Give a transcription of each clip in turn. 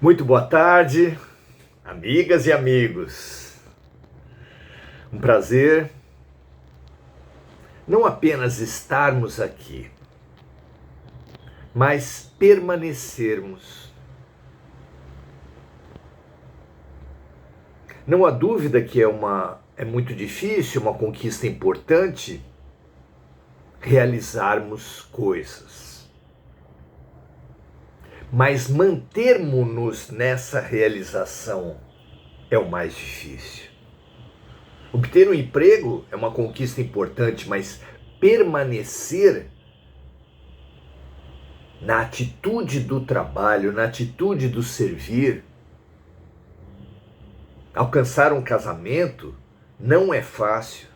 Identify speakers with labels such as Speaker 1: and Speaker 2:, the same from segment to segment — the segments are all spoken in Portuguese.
Speaker 1: Muito boa tarde, amigas e amigos. Um prazer não apenas estarmos aqui, mas permanecermos. Não há dúvida que é muito difícil, uma conquista importante, realizarmos coisas. Mas mantermos-nos nessa realização é o mais difícil. Obter um emprego é uma conquista importante, mas permanecer na atitude do trabalho, na atitude do servir, alcançar um casamento não é fácil.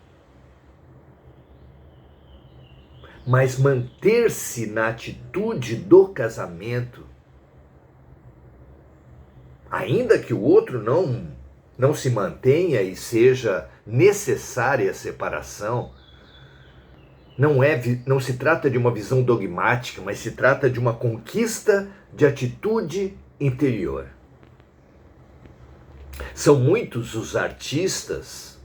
Speaker 1: Mas manter-se na atitude do casamento, ainda que o outro não se mantenha e seja necessária a separação, não se trata de uma visão dogmática, mas se trata de uma conquista de atitude interior. São muitos os artistas,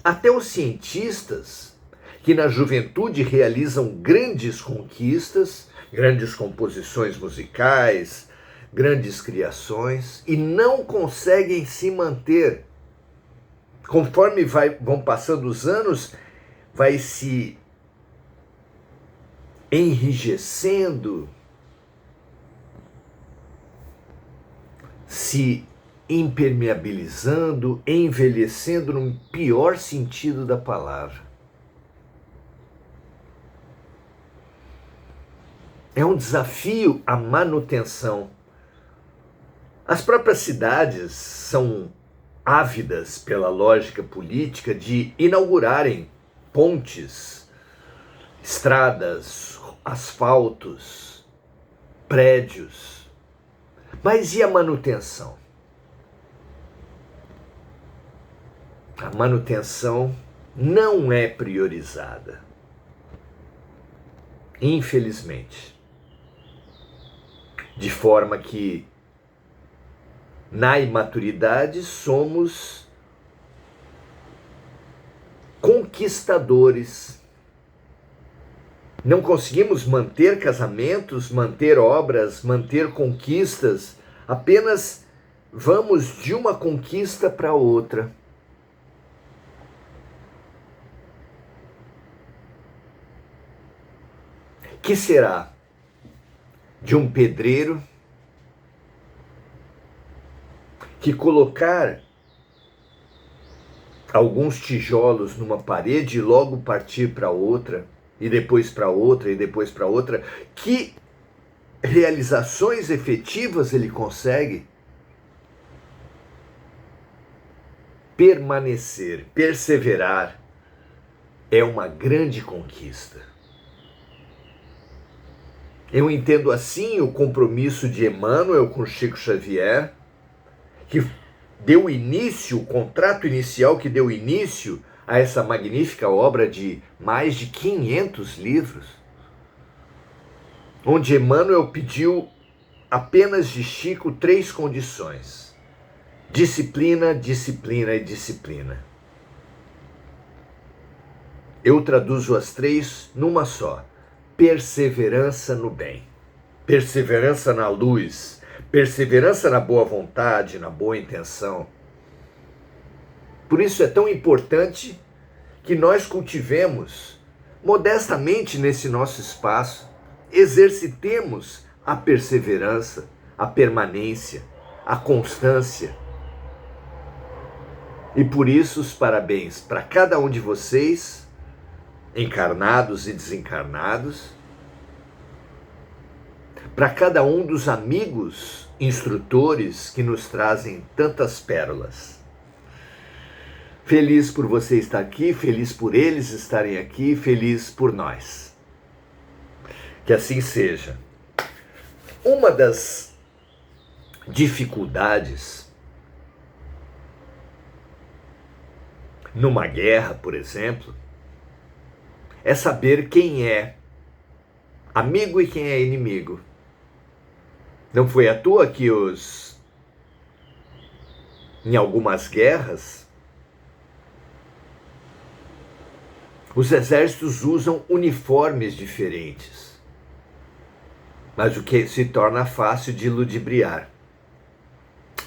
Speaker 1: até os cientistas, que na juventude realizam grandes conquistas, grandes composições musicais, grandes criações, e não conseguem se manter. Conforme vão passando os anos, vai se enrijecendo, se impermeabilizando, envelhecendo no pior sentido da palavra. É um desafio a manutenção. As próprias cidades são ávidas pela lógica política de inaugurarem pontes, estradas, asfaltos, prédios. Mas e a manutenção? A manutenção não é priorizada. Infelizmente. De forma que, na imaturidade, somos conquistadores. Não conseguimos manter casamentos, manter obras, manter conquistas, apenas vamos de uma conquista para outra. Que será de um pedreiro que colocar alguns tijolos numa parede e logo partir para outra, e depois para outra, e depois para outra? Que realizações efetivas ele consegue? Permanecer, perseverar é uma grande conquista. Eu entendo assim o compromisso de Emmanuel com Chico Xavier, que deu início, o contrato inicial que deu início a essa magnífica obra de mais de 500 livros, onde Emmanuel pediu apenas de Chico 3 condições: disciplina, disciplina e disciplina. Eu traduzo as 3 numa só: perseverança no bem, perseverança na luz, perseverança na boa vontade, na boa intenção. Por isso é tão importante que nós cultivemos modestamente nesse nosso espaço, exercitemos a perseverança, a permanência, a constância. E por isso os parabéns para cada um de vocês, encarnados e desencarnados, para cada um dos amigos instrutores que nos trazem tantas pérolas. Feliz por você estar aqui, feliz por eles estarem aqui, feliz por nós. Que assim seja. Uma das dificuldades numa guerra, por exemplo, é saber quem é amigo e quem é inimigo. Não foi à toa que os em algumas guerras, os exércitos usam uniformes diferentes, mas o que se torna fácil de ludibriar.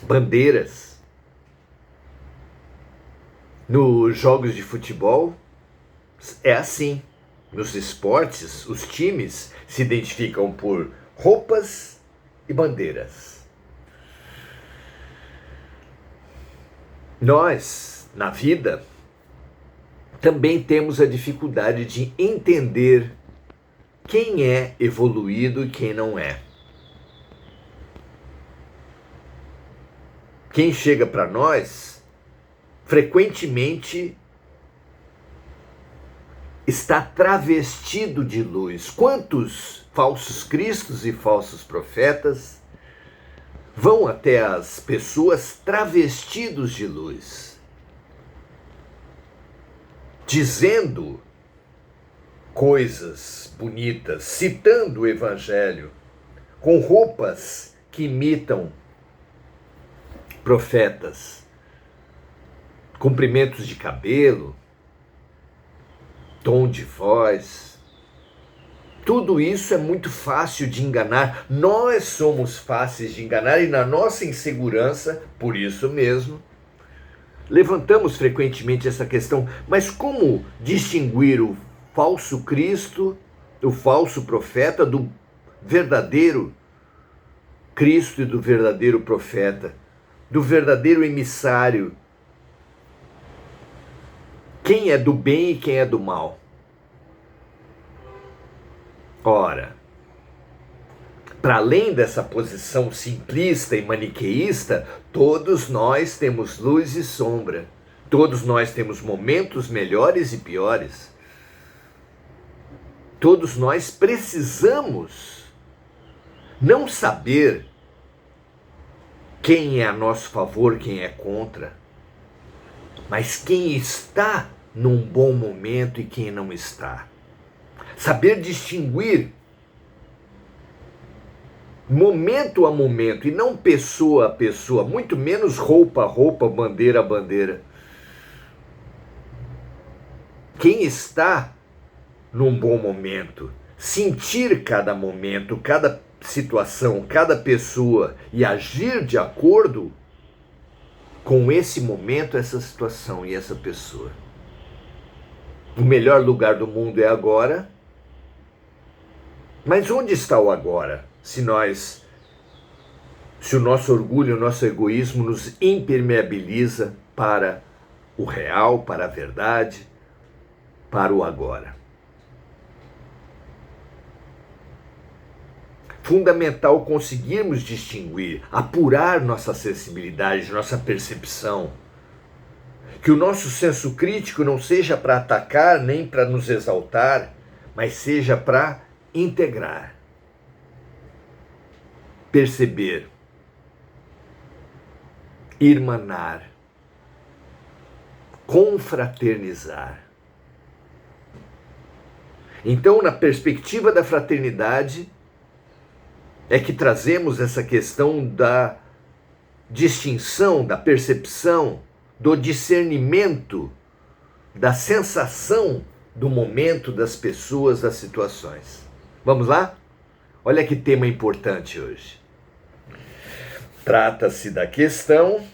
Speaker 1: Bandeiras. Nos jogos de futebol, é assim. Nos esportes, os times se identificam por roupas e bandeiras. Nós, na vida, também temos a dificuldade de entender quem é evoluído e quem não é. Quem chega para nós, frequentemente, está travestido de luz. Quantos falsos cristos e falsos profetas vão até as pessoas travestidos de luz, dizendo coisas bonitas, citando o Evangelho, com roupas que imitam profetas, comprimentos de cabelo, tom de voz. Tudo isso é muito fácil de enganar. Nós somos fáceis de enganar e na nossa insegurança, por isso mesmo, levantamos frequentemente essa questão. Mas como distinguir o falso Cristo, o falso profeta, do verdadeiro Cristo e do verdadeiro profeta, do verdadeiro emissário? Quem é do bem e quem é do mal? Ora, para além dessa posição simplista e maniqueísta, todos nós temos luz e sombra. Todos nós temos momentos melhores e piores. Todos nós precisamos não saber quem é a nosso favor, quem é contra, mas quem está num bom momento e quem não está. Saber distinguir momento a momento e não pessoa a pessoa, muito menos roupa a roupa, bandeira a bandeira. Quem está num bom momento, sentir cada momento, cada situação, cada pessoa e agir de acordo com esse momento, essa situação e essa pessoa. O melhor lugar do mundo é agora. Mas onde está o agora? Se o nosso orgulho, o nosso egoísmo nos impermeabiliza para o real, para a verdade, para o agora. Fundamental conseguirmos distinguir, apurar nossa sensibilidade, nossa percepção. Que o nosso senso crítico não seja para atacar nem para nos exaltar, mas seja para integrar, perceber, irmanar, confraternizar. Então, na perspectiva da fraternidade, é que trazemos essa questão da distinção, da percepção, do discernimento, da sensação do momento, das pessoas, das situações. Vamos lá? Olha que tema importante hoje. Trata-se da questão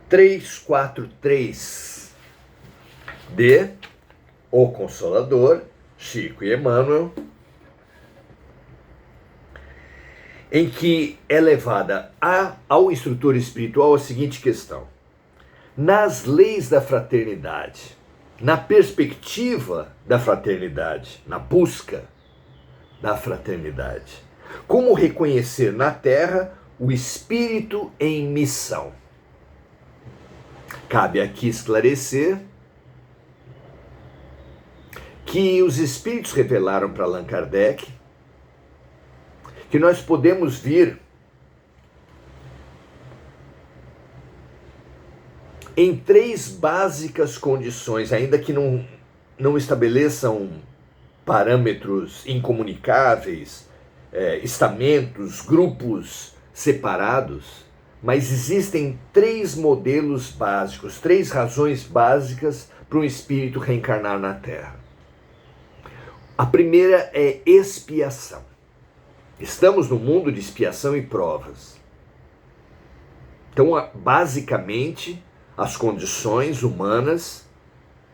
Speaker 1: 343 de O Consolador, Chico e Emmanuel, em que é levada ao instrutor espiritual a seguinte questão: nas leis da fraternidade, na perspectiva da fraternidade, na busca da fraternidade, como reconhecer na Terra o espírito em missão? Cabe aqui esclarecer que os espíritos revelaram para Allan Kardec que nós podemos vir em 3 básicas condições, ainda que não estabeleçam parâmetros incomunicáveis, estamentos, grupos separados, mas existem 3 modelos básicos, 3 razões básicas para um espírito reencarnar na Terra. A primeira é expiação. Estamos no mundo de expiação e provas. Então, basicamente, as condições humanas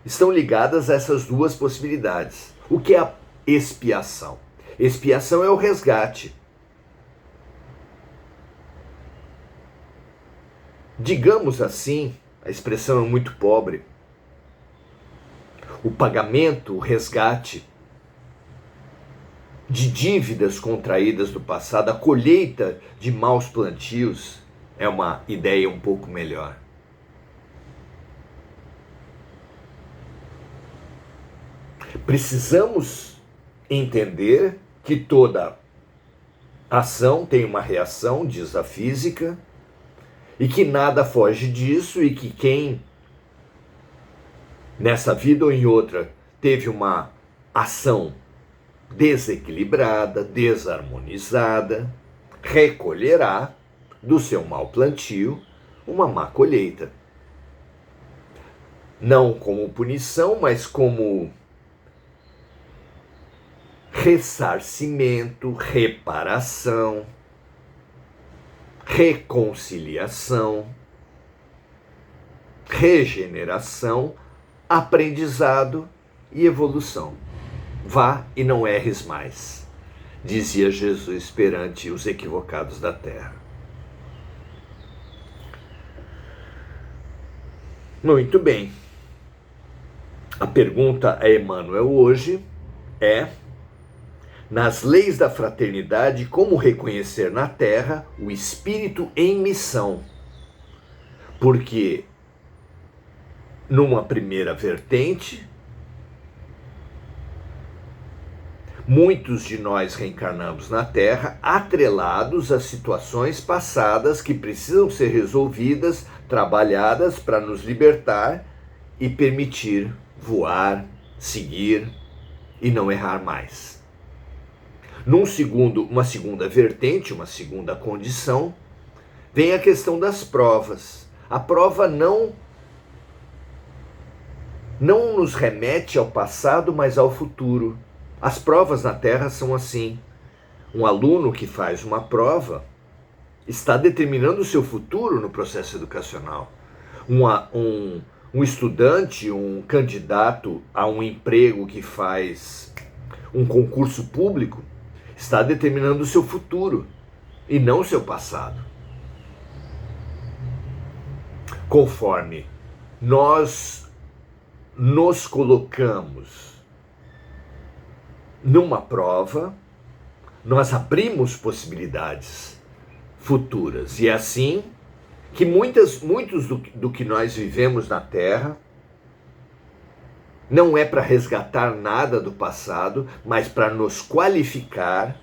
Speaker 1: estão ligadas a essas 2 possibilidades. O que é a expiação? Expiação é o resgate. Digamos assim, a expressão é muito pobre, o pagamento, o resgate de dívidas contraídas do passado, a colheita de maus plantios, é uma ideia um pouco melhor. Precisamos entender que toda ação tem uma reação, diz a física, e que nada foge disso, e que quem, nessa vida ou em outra, teve uma ação desequilibrada, desarmonizada, recolherá do seu mau plantio uma má colheita. Não como punição, mas como ressarcimento, reparação, reconciliação, regeneração, aprendizado e evolução. Vá e não erres mais, dizia Jesus perante os equivocados da terra. Muito bem. A pergunta a Emmanuel hoje é: nas leis da fraternidade, como reconhecer na Terra o espírito em missão? Porque, numa primeira vertente, muitos de nós reencarnamos na Terra atrelados a situações passadas que precisam ser resolvidas, trabalhadas para nos libertar e permitir voar, seguir e não errar mais. Uma segunda vertente, uma segunda condição, vem a questão das provas. A prova não nos remete ao passado, mas ao futuro. As provas na Terra são assim. Um aluno que faz uma prova está determinando o seu futuro no processo educacional. Um estudante, um candidato a um emprego que faz um concurso público, está determinando o seu futuro e não o seu passado. Conforme nós nos colocamos numa prova, nós abrimos possibilidades futuras. E é assim que muitos do que nós vivemos na Terra não é para resgatar nada do passado, mas para nos qualificar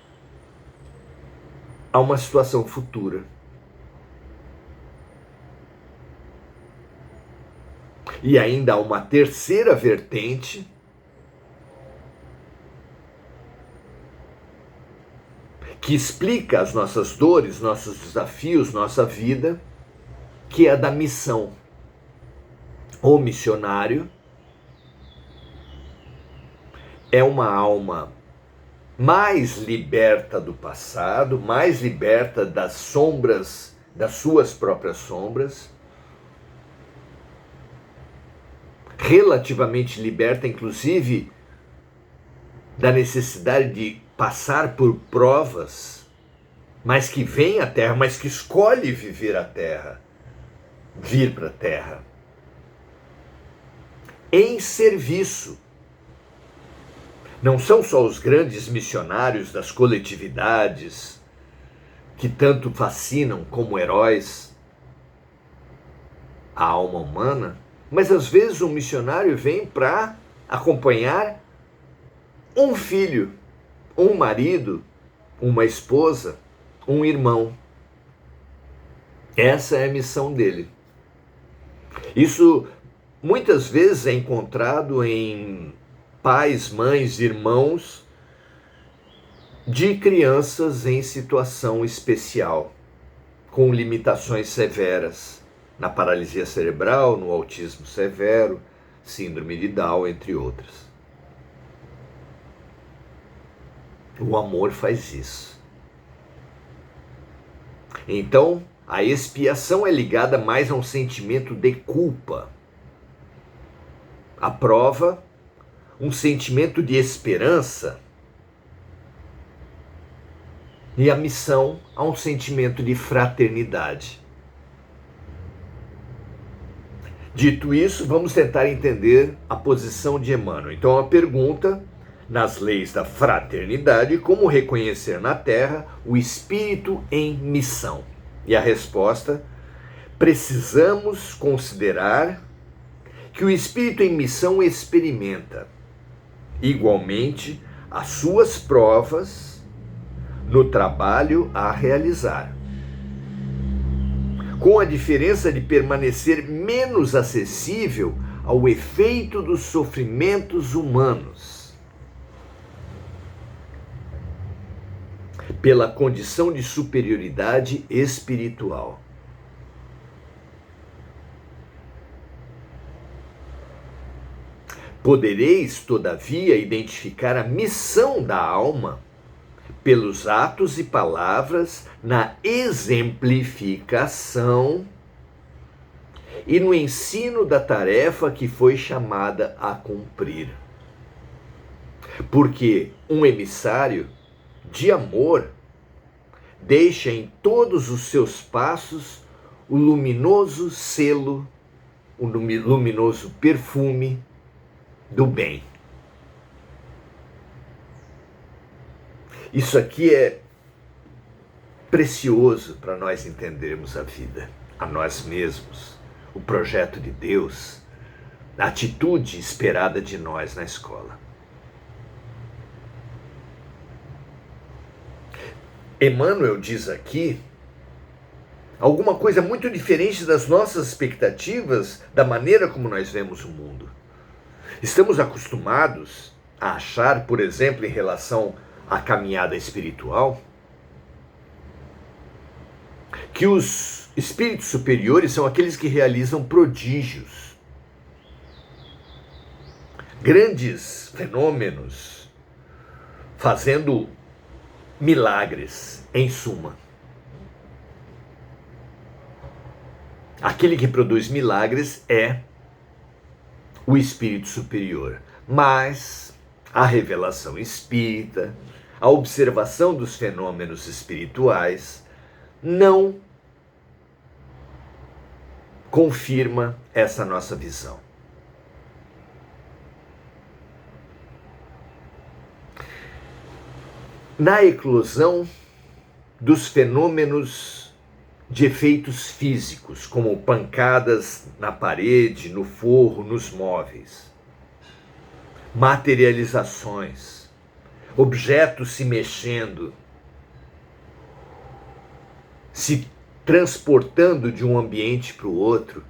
Speaker 1: a uma situação futura. E ainda há uma terceira vertente, que explica as nossas dores, nossos desafios, nossa vida, que é a da missão. O missionário é uma alma mais liberta do passado, mais liberta das sombras, das suas próprias sombras, relativamente liberta, inclusive, da necessidade de passar por provas, mas que vem à Terra, mas que escolhe viver a Terra, vir para a Terra, em serviço. Não são só os grandes missionários das coletividades que tanto fascinam como heróis a alma humana, mas às vezes um missionário vem para acompanhar um filho, um marido, uma esposa, um irmão. Essa é a missão dele. Isso muitas vezes é encontrado em pais, mães, irmãos de crianças em situação especial, com limitações severas na paralisia cerebral, no autismo severo, síndrome de Down, entre outras. O amor faz isso. Então, a expiação é ligada mais a um sentimento de culpa. A prova, um sentimento de esperança. E a missão, a um sentimento de fraternidade. Dito isso, vamos tentar entender a posição de Emmanuel. Então, a pergunta, nas leis da fraternidade, como reconhecer na Terra o espírito em missão? E a resposta, precisamos considerar que o espírito em missão experimenta, igualmente, as suas provas no trabalho a realizar, com a diferença de permanecer menos acessível ao efeito dos sofrimentos humanos, pela condição de superioridade espiritual. Podereis, todavia, identificar a missão da alma pelos atos e palavras na exemplificação e no ensino da tarefa que foi chamada a cumprir. Porque um emissário de amor deixa em todos os seus passos o luminoso selo, o luminoso perfume do bem. Isso aqui é precioso para nós entendermos a vida, a nós mesmos, o projeto de Deus, a atitude esperada de nós na escola. Emmanuel diz aqui alguma coisa muito diferente das nossas expectativas, da maneira como nós vemos o mundo. Estamos acostumados a achar, por exemplo, em relação à caminhada espiritual, que os espíritos superiores são aqueles que realizam prodígios, grandes fenômenos, fazendo milagres, em suma. Aquele que produz milagres é o espírito superior. Mas a revelação espírita, a observação dos fenômenos espirituais, não confirma essa nossa visão. Na eclosão dos fenômenos de efeitos físicos, como pancadas na parede, no forro, nos móveis, materializações, objetos se mexendo, se transportando de um ambiente para o outro,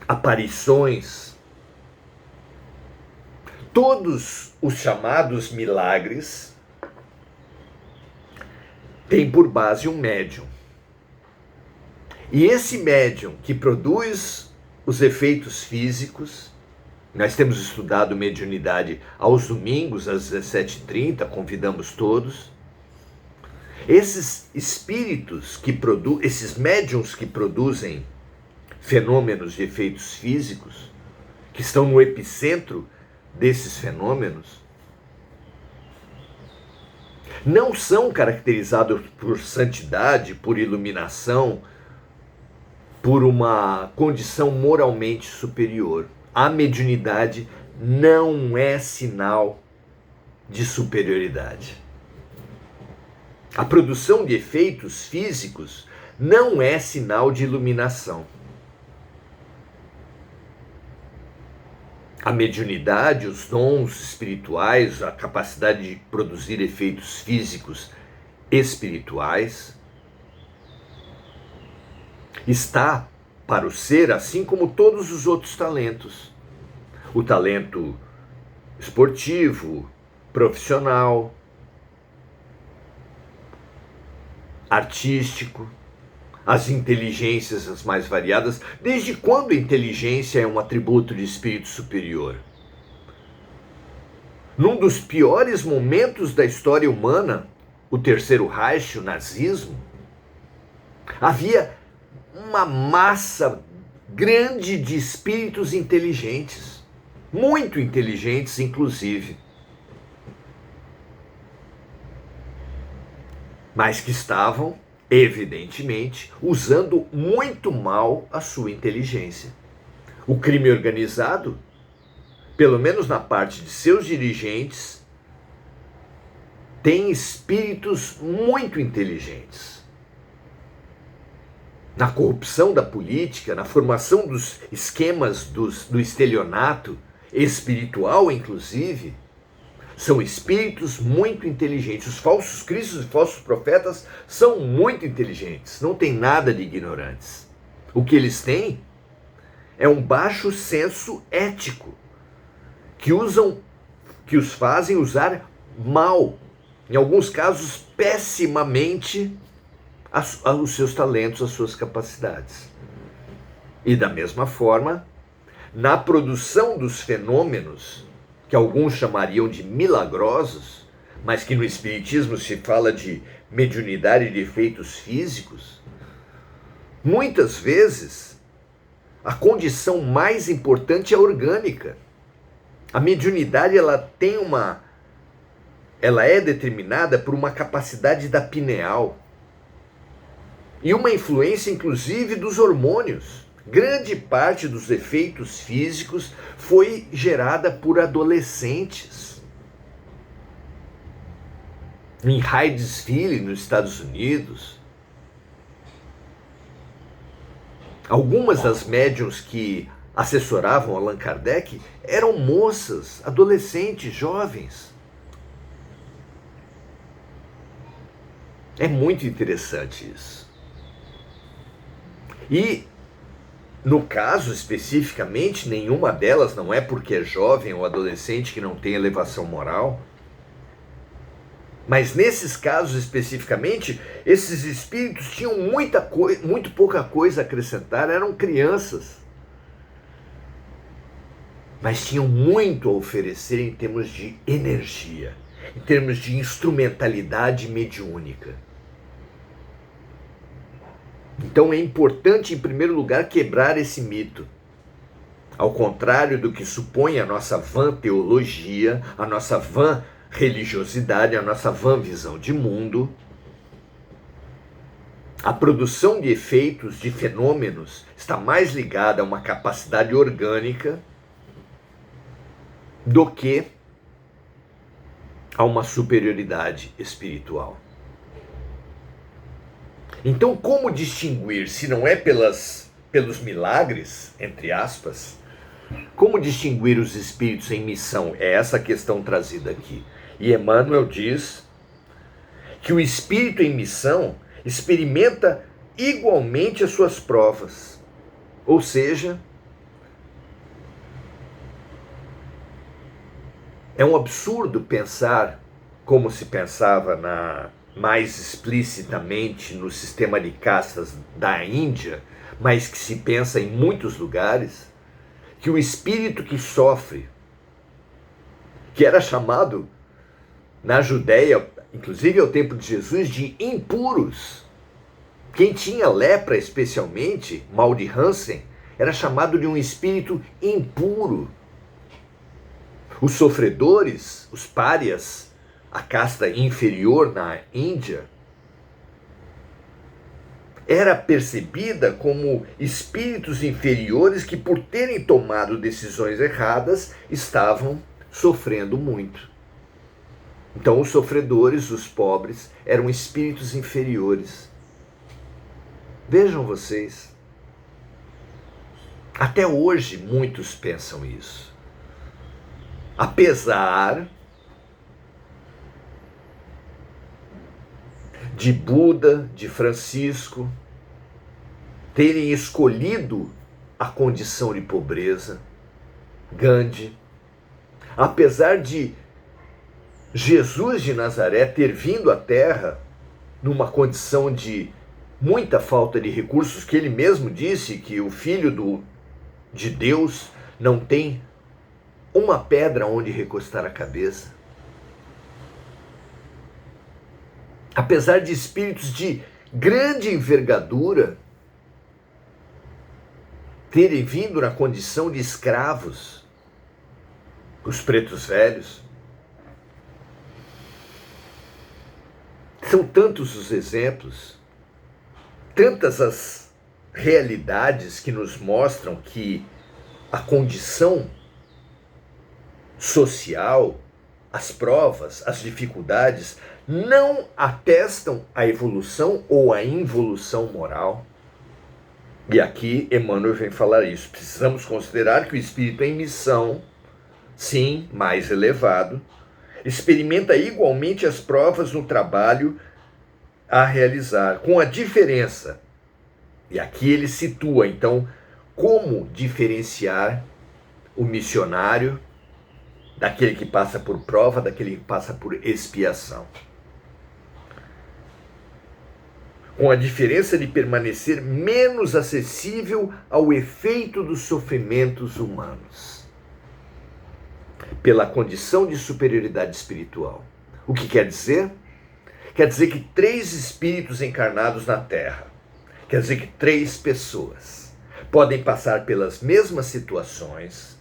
Speaker 1: aparições, todos os chamados milagres têm por base um médium. E esse médium que produz os efeitos físicos, nós temos estudado mediunidade aos domingos, às 17h30, convidamos todos. Esses espíritos que produzem, esses médiums que produzem fenômenos de efeitos físicos, que estão no epicentro desses fenômenos, não são caracterizados por santidade, por iluminação, por uma condição moralmente superior. A mediunidade não é sinal de superioridade. A produção de efeitos físicos não é sinal de iluminação. A mediunidade, os dons espirituais, a capacidade de produzir efeitos físicos espirituais, está para o ser, assim como todos os outros talentos. O talento esportivo, profissional, artístico, as inteligências as mais variadas. Desde quando a inteligência é um atributo de espírito superior? Num dos piores momentos da história humana, o Terceiro Reich, o nazismo, havia uma massa grande de espíritos inteligentes, muito inteligentes inclusive, mas que estavam, evidentemente, usando muito mal a sua inteligência. O crime organizado, pelo menos na parte de seus dirigentes, tem espíritos muito inteligentes. Na corrupção da política, na formação dos esquemas do estelionato espiritual, inclusive, são espíritos muito inteligentes. Os falsos cristos e falsos profetas são muito inteligentes, não tem nada de ignorantes. O que eles têm é um baixo senso ético, que os fazem usar mal, em alguns casos pessimamente, os seus talentos, as suas capacidades. E da mesma forma, na produção dos fenômenos, que alguns chamariam de milagrosos, mas que no Espiritismo se fala de mediunidade de efeitos físicos, muitas vezes a condição mais importante é orgânica. A mediunidade ela é determinada por uma capacidade da pineal e uma influência inclusive dos hormônios. Grande parte dos efeitos físicos foi gerada por adolescentes. Em Hydesville, nos Estados Unidos, algumas das médiuns que assessoravam Allan Kardec eram moças, adolescentes, jovens. É muito interessante isso. E no caso, especificamente, nenhuma delas, não é porque é jovem ou adolescente que não tem elevação moral, mas nesses casos especificamente, esses espíritos tinham muito pouca coisa a acrescentar, eram crianças, mas tinham muito a oferecer em termos de energia, em termos de instrumentalidade mediúnica. Então é importante, em primeiro lugar, quebrar esse mito. Ao contrário do que supõe a nossa vã teologia, a nossa vã religiosidade, a nossa vã visão de mundo, a produção de efeitos, de fenômenos, está mais ligada a uma capacidade orgânica do que a uma superioridade espiritual. Então, como distinguir, se não é pelos milagres, entre aspas, como distinguir os espíritos em missão? É essa a questão trazida aqui. E Emmanuel diz que o espírito em missão experimenta igualmente as suas provas. Ou seja, é um absurdo pensar como se pensava mais explicitamente no sistema de castas da Índia, mas que se pensa em muitos lugares, que o espírito que sofre, que era chamado na Judéia, inclusive ao tempo de Jesus, de impuros. Quem tinha lepra especialmente, mal de Hansen, era chamado de um espírito impuro. Os sofredores, os párias, a casta inferior na Índia, era percebida como espíritos inferiores que, por terem tomado decisões erradas, estavam sofrendo muito. Então, os sofredores, os pobres, eram espíritos inferiores. Vejam vocês, até hoje muitos pensam isso. Apesar de Buda, de Francisco, terem escolhido a condição de pobreza, Gandhi, apesar de Jesus de Nazaré ter vindo à Terra numa condição de muita falta de recursos, que ele mesmo disse que o Filho de Deus não tem uma pedra onde recostar a cabeça. Apesar de espíritos de grande envergadura terem vindo na condição de escravos, os pretos velhos. São tantos os exemplos, tantas as realidades que nos mostram que a condição social, as provas, as dificuldades não atestam a evolução ou a involução moral. E aqui Emmanuel vem falar isso. Precisamos considerar que o espírito em missão, sim, mais elevado, experimenta igualmente as provas no trabalho a realizar, com a diferença. E aqui ele situa, então, como diferenciar o missionário daquele que passa por prova, daquele que passa por expiação. Com a diferença de permanecer menos acessível ao efeito dos sofrimentos humanos, pela condição de superioridade espiritual. O que quer dizer? Quer dizer que 3 espíritos encarnados na Terra, quer dizer que 3 pessoas podem passar pelas mesmas situações,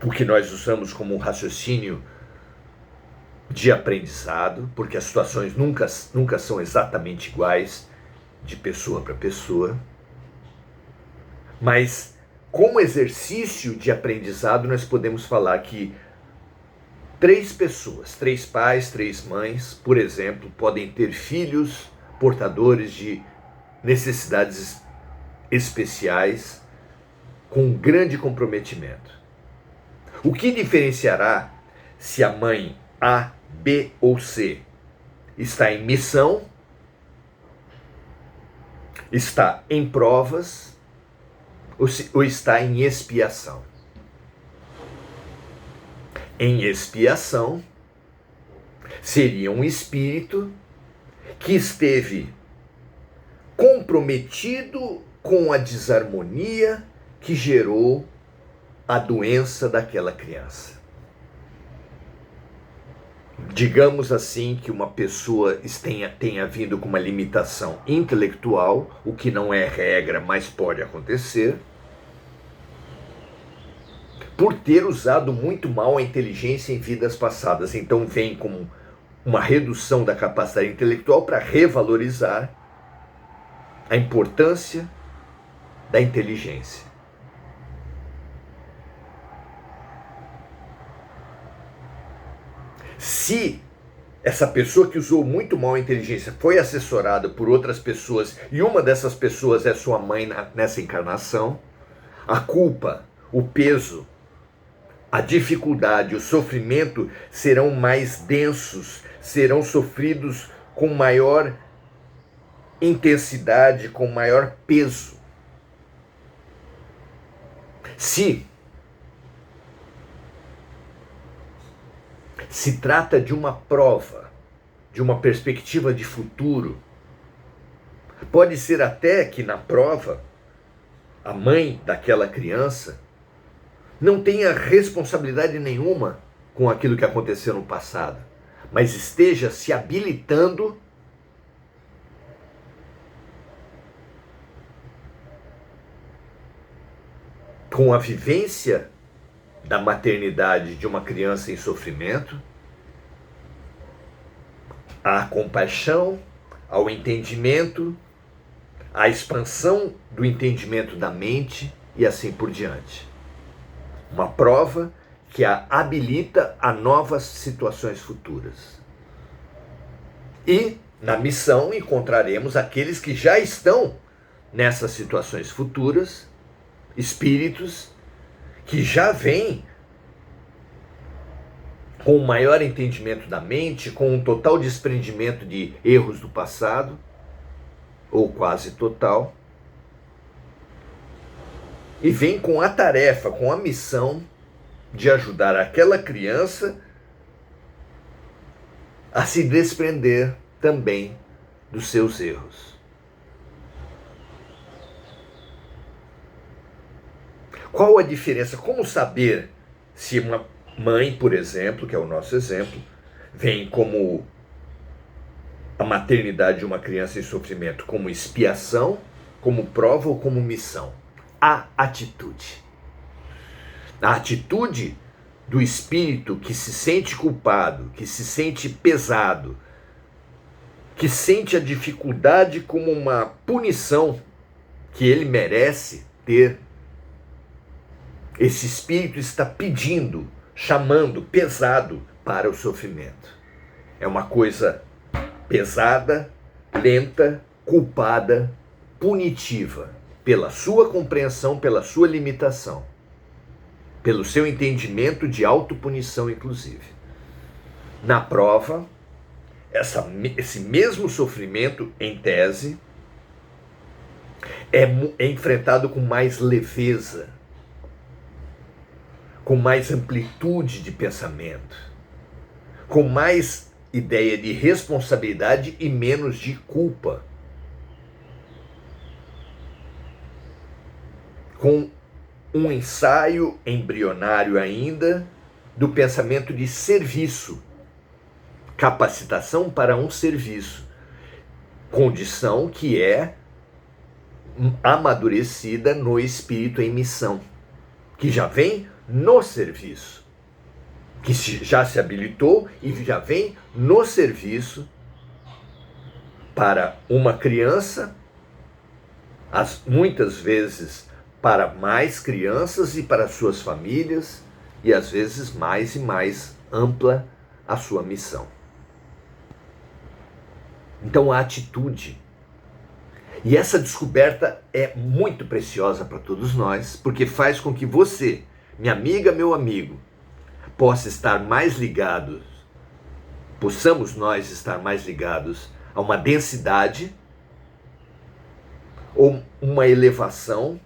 Speaker 1: o que nós usamos como um raciocínio de aprendizado, porque as situações nunca são exatamente iguais de pessoa para pessoa, mas como exercício de aprendizado nós podemos falar que 3 pessoas, 3 pais, 3 mães, por exemplo, podem ter filhos portadores de necessidades especiais com um grande comprometimento. O que diferenciará se a mãe A, B ou C está em missão, está em provas ou está em expiação? Em expiação, seria um espírito que esteve comprometido com a desarmonia que gerou a doença daquela criança. Digamos assim que uma pessoa tenha vindo com uma limitação intelectual, o que não é regra, mas pode acontecer, por ter usado muito mal a inteligência em vidas passadas. Então vem com uma redução da capacidade intelectual para revalorizar a importância da inteligência. Se essa pessoa que usou muito mal a inteligência foi assessorada por outras pessoas e uma dessas pessoas é sua mãe nessa encarnação, a culpa, o peso, a dificuldade, o sofrimento serão mais densos, serão sofridos com maior intensidade, com maior peso. Se trata de uma prova, de uma perspectiva de futuro, pode ser até que na prova a mãe daquela criança não tenha responsabilidade nenhuma com aquilo que aconteceu no passado, mas esteja se habilitando com a vivência da maternidade de uma criança em sofrimento, à compaixão, ao entendimento, à expansão do entendimento da mente e assim por diante. Uma prova que a habilita a novas situações futuras. E na missão encontraremos aqueles que já estão nessas situações futuras, espíritos que já vêm com um maior entendimento da mente, com um total desprendimento de erros do passado, ou quase total, e vem com a tarefa, com a missão de ajudar aquela criança a se desprender também dos seus erros. Qual a diferença? Como saber se uma mãe, por exemplo, que é o nosso exemplo, vem como a maternidade de uma criança em sofrimento como expiação, como prova ou como missão? A atitude. A atitude do espírito que se sente culpado, que se sente pesado, que sente a dificuldade como uma punição que ele merece ter. Esse espírito está pedindo, chamando, pesado para o sofrimento. É uma coisa pesada, lenta, culpada, punitiva, pela sua compreensão, pela sua limitação, pelo seu entendimento de autopunição, inclusive. Na prova, esse mesmo sofrimento, em tese, é enfrentado com mais leveza, com mais amplitude de pensamento, com mais ideia de responsabilidade e menos de culpa, com um ensaio embrionário ainda do pensamento de serviço, capacitação para um serviço, condição que é amadurecida no espírito em missão, que já vem no serviço, que já se habilitou e já vem no serviço para uma criança, muitas vezes para mais crianças e para suas famílias, e às vezes mais e mais ampla a sua missão. Então a atitude. E essa descoberta é muito preciosa para todos nós, porque faz com que você, minha amiga, meu amigo, possa estar mais ligados, possamos nós estar mais ligados a uma densidade ou uma elevação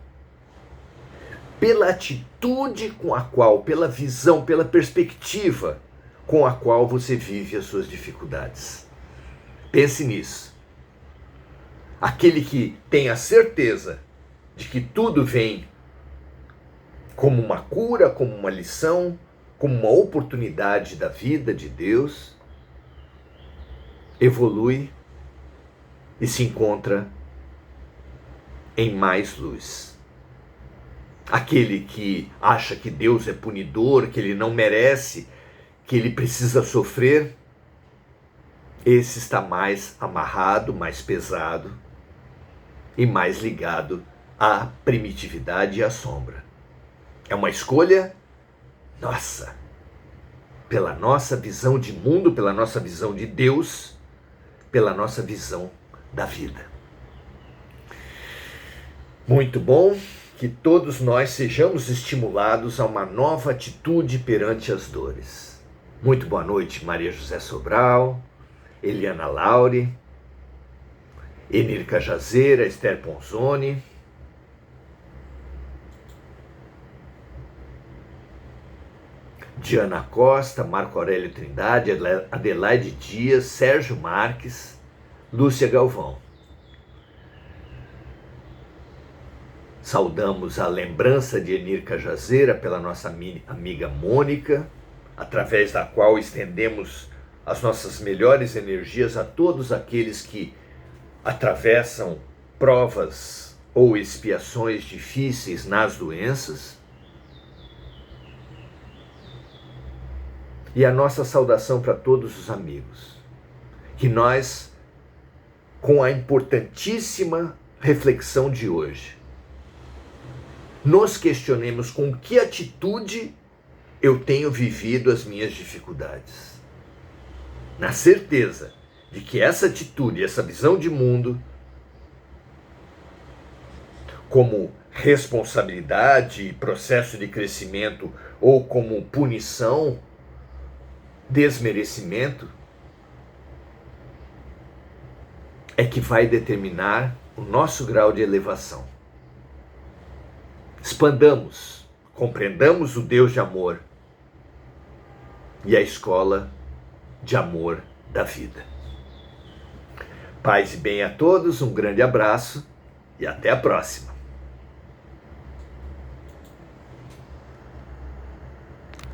Speaker 1: pela atitude com a qual, pela visão, pela perspectiva com a qual você vive as suas dificuldades. Pense nisso. Aquele que tem a certeza de que tudo vem como uma cura, como uma lição, como uma oportunidade da vida de Deus, evolui e se encontra em mais luz. Aquele que acha que Deus é punidor, que ele não merece, que ele precisa sofrer, esse está mais amarrado, mais pesado e mais ligado à primitividade e à sombra. É uma escolha nossa, pela nossa visão de mundo, pela nossa visão de Deus, pela nossa visão da vida. Muito bom que todos nós sejamos estimulados a uma nova atitude perante as dores. Muito boa noite, Maria José Sobral, Eliana Laure, Enir Cajazeira, Esther Ponzoni, Diana Costa, Marco Aurélio Trindade, Adelaide Dias, Sérgio Marques, Lúcia Galvão. Saudamos a lembrança de Enir Cajazeira pela nossa amiga Mônica, através da qual estendemos as nossas melhores energias a todos aqueles que atravessam provas ou expiações difíceis nas doenças. E a nossa saudação para todos os amigos. Que nós, com a importantíssima reflexão de hoje, nos questionemos com que atitude eu tenho vivido as minhas dificuldades. Na certeza de que essa atitude, essa visão de mundo, como responsabilidade, processo de crescimento ou como punição, desmerecimento, é que vai determinar o nosso grau de elevação. Expandamos, compreendamos o Deus de amor e a escola de amor da vida. Paz e bem a todos, um grande abraço e até a próxima.